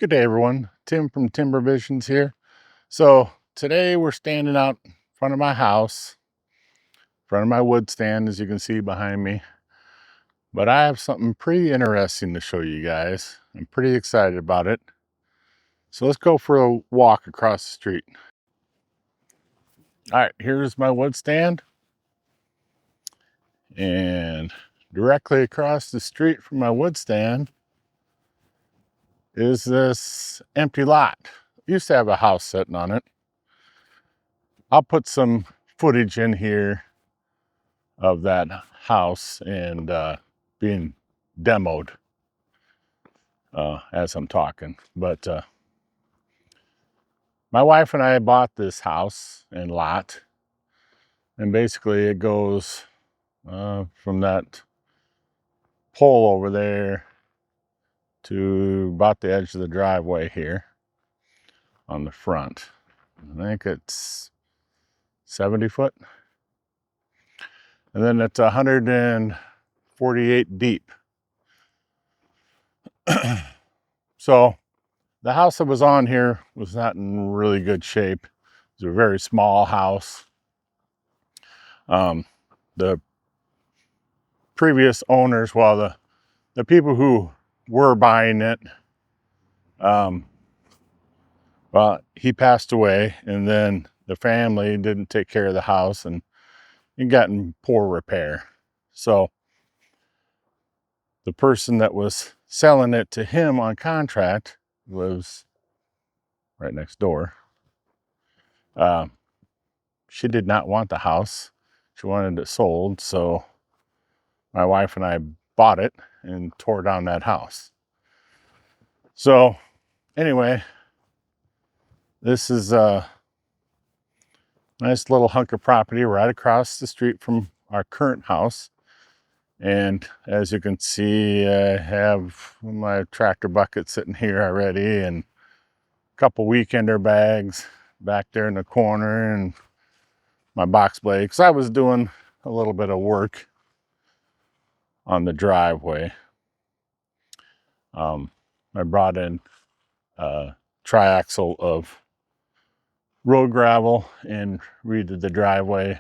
Good day, everyone. Tim from Timber Visions here. So today we're standing out in front of my house, in front of my wood stand, as you can see behind me. But I have something pretty interesting to show you guys. I'm pretty excited about it. So let's go for a walk across the street. All right, here's my wood stand. And directly across the street from my wood stand is this empty lot. Used to have a house sitting on it. I'll put some footage in here of that house and being demoed as I'm talking. But my wife and I bought this house and lot, and basically it goes from that pole over there to about the edge of the driveway here on the front. I think it's 70 foot. And then it's 148 deep. So the house that was on here was not in really good shape. It was a very small house. The previous owners, well, the people who were buying it, well, he passed away, and then the family didn't take care of the house, and it got in poor repair. So the person that was selling it to him on contract was right next door. She did not want the house. She wanted it sold, so my wife and I bought it and tore down that house. So anyway, this is a nice little hunk of property right across the street from our current house. And as you can see, I have my tractor bucket sitting here already, and a couple weekender bags back there in the corner, and my box blade, because I was doing a little bit of work on the driveway. I brought in a triaxle of road gravel and redid the driveway.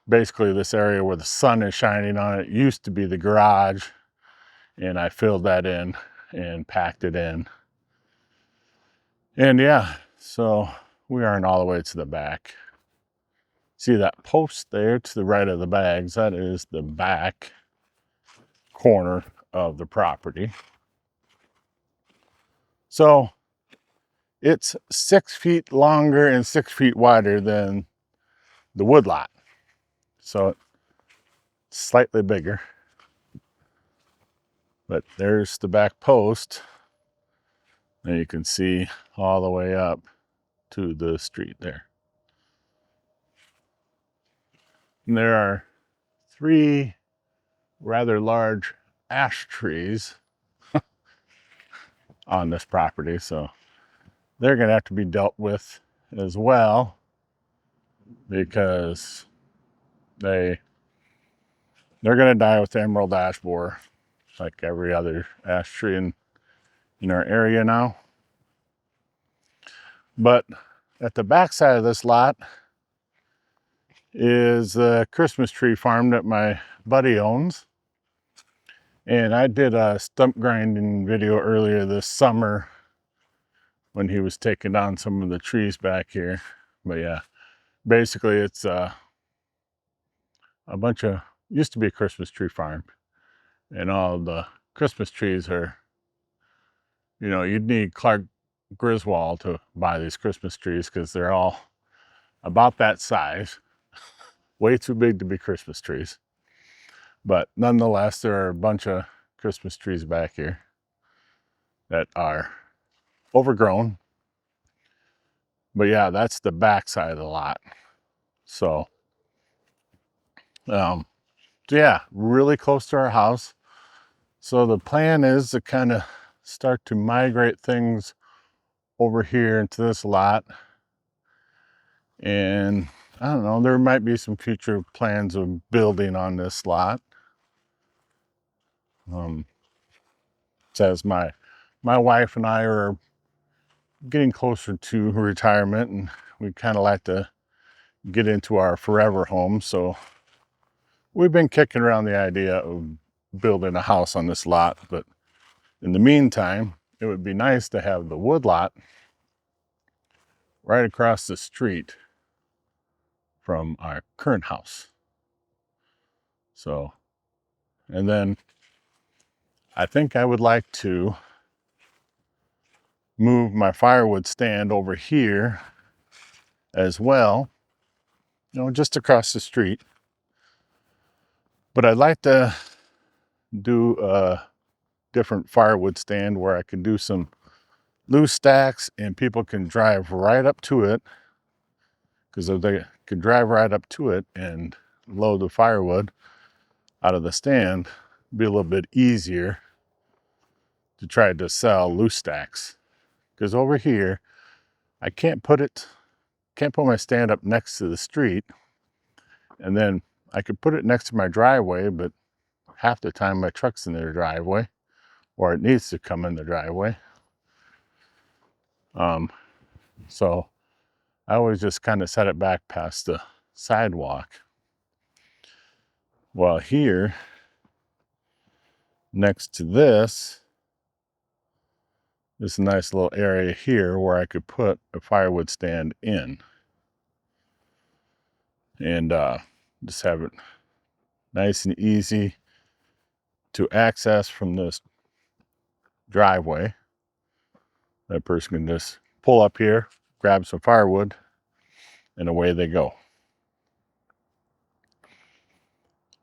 Basically, this area where the sun is shining on it used to be the garage, and I filled that in and packed it in. And yeah, so we aren't all the way to the back. See that post there to the right of the bags? That is the back corner of the property. So it's 6 feet longer and 6 feet wider than the woodlot. So it's slightly bigger. But there's the back post. And you can see all the way up to the street there. And there are 3 rather large ash trees on this property, so they're going to have to be dealt with as well, because they're going to die with the emerald ash borer, like every other ash tree in our area now. But at the back side of this lot is a Christmas tree farm that my buddy owns. And I did a stump grinding video earlier this summer when he was taking down some of the trees back here. But yeah, basically it's a bunch of, used to be a Christmas tree farm. And all the Christmas trees are, you know, you'd need Clark Griswold to buy these Christmas trees, because they're all about that size. Way too big to be Christmas trees. But nonetheless, there are a bunch of Christmas trees back here that are overgrown. But yeah, that's the back side of the lot. So, yeah, really close to our house. So the plan is to kind of start to migrate things over here into this lot. And I don't know, there might be some future plans of building on this lot. Says my wife and I are getting closer to retirement, and we kind of like to get into our forever home. So we've been kicking around the idea of building a house on this lot, but in the meantime, it would be nice to have the wood lot right across the street from our current house. So, and then I think I would like to move my firewood stand over here as well, you know, just across the street. But I'd like to do a different firewood stand where I can do some loose stacks and people can drive right up to it, because if they could drive right up to it and load the firewood out of the stand, it'd be a little bit easier to try to sell loose stacks. Because over here, I can't put my stand up next to the street, and then I could put it next to my driveway, but half the time my truck's in their driveway, or it needs to come in the driveway. So I always just kind of set it back past the sidewalk. While here, next to this is a nice little area here where I could put a firewood stand in and just have it nice and easy to access from this driveway. That person can just pull up here, grab some firewood, and away they go.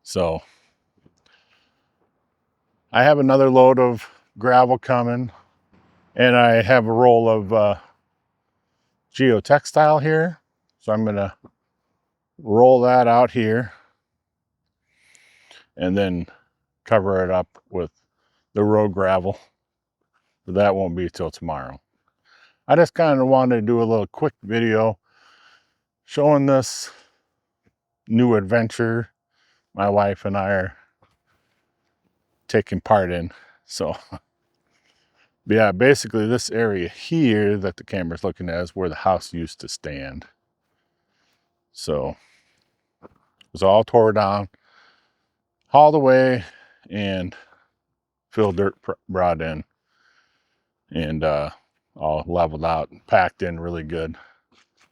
So I have another load of gravel coming, and I have a roll of geotextile here. So I'm gonna roll that out here and then cover it up with the road gravel. But that won't be till tomorrow. I just kind of wanted to do a little quick video showing this new adventure my wife and I are taking part in. So yeah, basically this area here that the camera's looking at is where the house used to stand. So it was all tore down, hauled away, and fill dirt brought in, and all leveled out and packed in really good.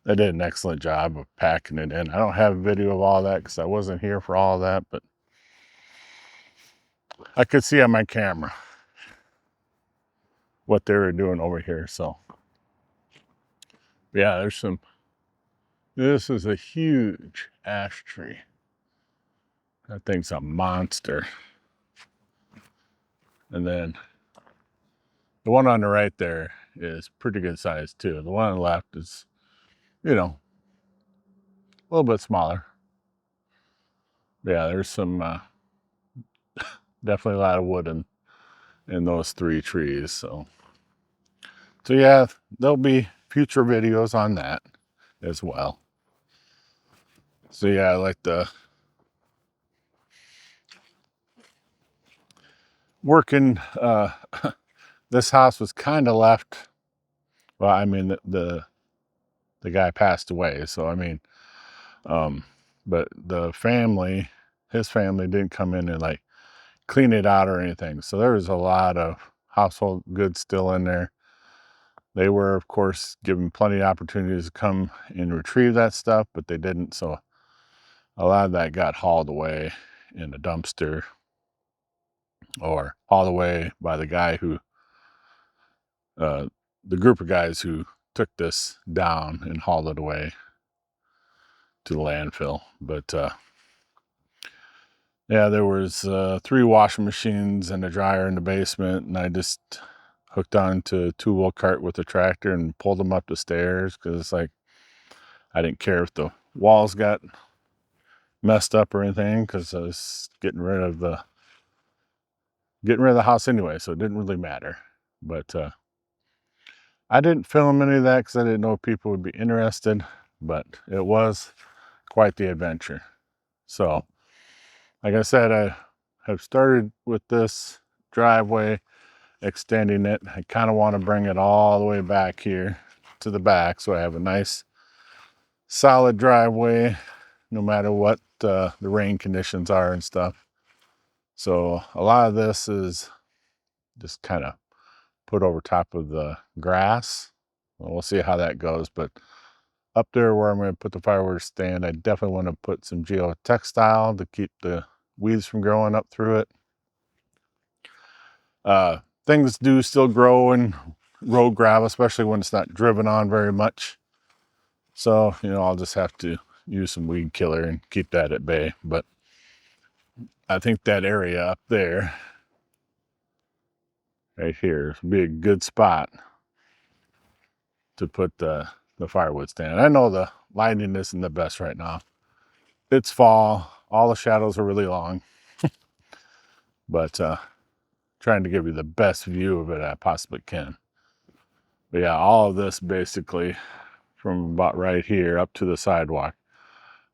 They did an excellent job of packing it in. I don't have a video of all that because I wasn't here for all that, but I could see on my camera what they were doing over here. So yeah, this is a huge ash tree. That thing's a monster. And then the one on the right there is pretty good size too. The one on the left is, you know, a little bit smaller. Yeah, there's some definitely a lot of wood in those three trees. So yeah, there'll be future videos on that as well. So yeah, I like the working. This house was kind of left. Well, I mean the guy passed away, so I mean, but the family, his family didn't come in and like clean it out or anything. So there was a lot of household goods still in there. They were, of course, given plenty of opportunities to come and retrieve that stuff, but they didn't. So a lot of that got hauled away in a dumpster or hauled away by the guy who, the group of guys who took this down and hauled it away to the landfill. But yeah, there was 3 washing machines and a dryer in the basement, and I just hooked onto a 2-wheel cart with a tractor and pulled them up the stairs because it's like I didn't care if the walls got messed up or anything because I was getting rid of the house anyway, so it didn't really matter. But I didn't film any of that because I didn't know if people would be interested, but it was quite the adventure. So like I said, I have started with this driveway, extending it. I kind of want to bring it all the way back here to the back so I have a nice solid driveway no matter what the rain conditions are and stuff. So a lot of this is just kind of put over top of the grass. We'll see how that goes, but up there where I'm going to put the firewood stand, I definitely want to put some geotextile to keep the weeds from growing up through it. Things do still grow in road gravel, especially when it's not driven on very much. So, you know, I'll just have to use some weed killer and keep that at bay. But I think that area up there, right here, would be a good spot to put the firewood stand. I know the lighting isn't the best right now. It's fall. All the shadows are really long. But trying to give you the best view of it I possibly can. But yeah, all of this basically from about right here up to the sidewalk,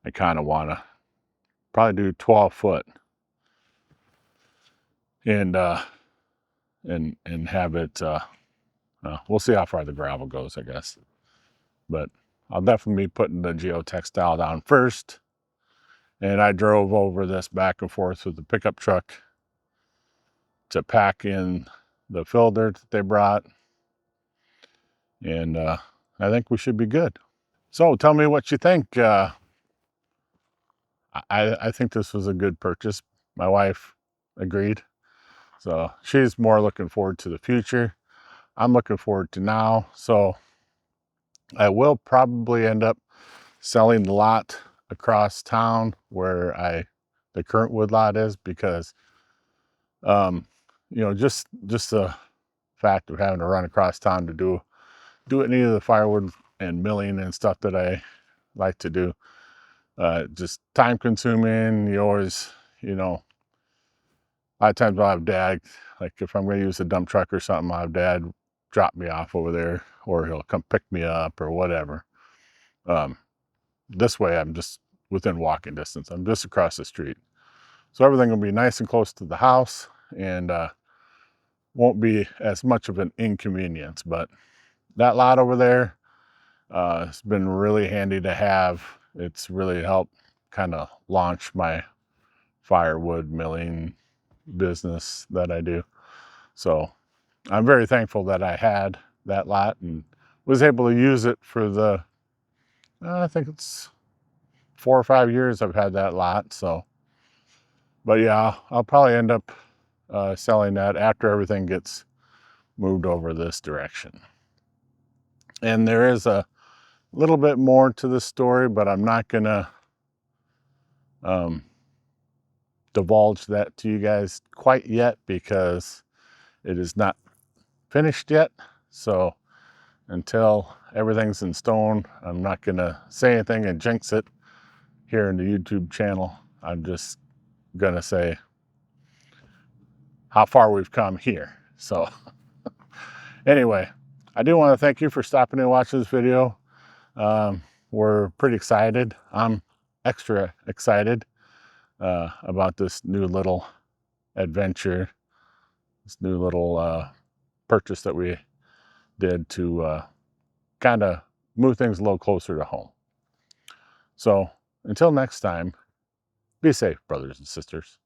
I kind of want to probably do 12 foot and have it, we'll see how far the gravel goes, I guess. But I'll definitely be putting the geotextile down first. And I drove over this back and forth with the pickup truck to pack in the fill dirt that they brought. And I think we should be good. So tell me what you think. I think this was a good purchase. My wife agreed. So she's more looking forward to the future. I'm looking forward to now. So I will probably end up selling the lot across town where the current wood lot is, because you know, just the fact of having to run across town to do any of the firewood and milling and stuff that I like to do, just time consuming. You always, you know, a lot of times I'll have Dad, like if I'm going to use a dump truck or something, I'll have Dad drop me off over there, or he'll come pick me up or whatever. This way I'm just within walking distance. I'm just across the street. So everything will be nice and close to the house, and won't be as much of an inconvenience. But that lot over there, it's been really handy to have. It's really helped kind of launch my firewood milling business that I do. So I'm very thankful that I had that lot and was able to use it for the, I think it's 4 or 5 years I've had that lot. So, but yeah, I'll probably end up selling that after everything gets moved over this direction. And there is a little bit more to the story, but I'm not gonna divulge that to you guys quite yet, because it is not finished yet. So until everything's in stone, I'm not gonna say anything and jinx it here in the YouTube channel. I'm just gonna say how far we've come here. So anyway, I do want to thank you for stopping and watching this video. We're pretty excited. I'm extra excited about this new little adventure, this new little purchase that we did to kind of move things a little closer to home. So until next time, be safe, brothers and sisters.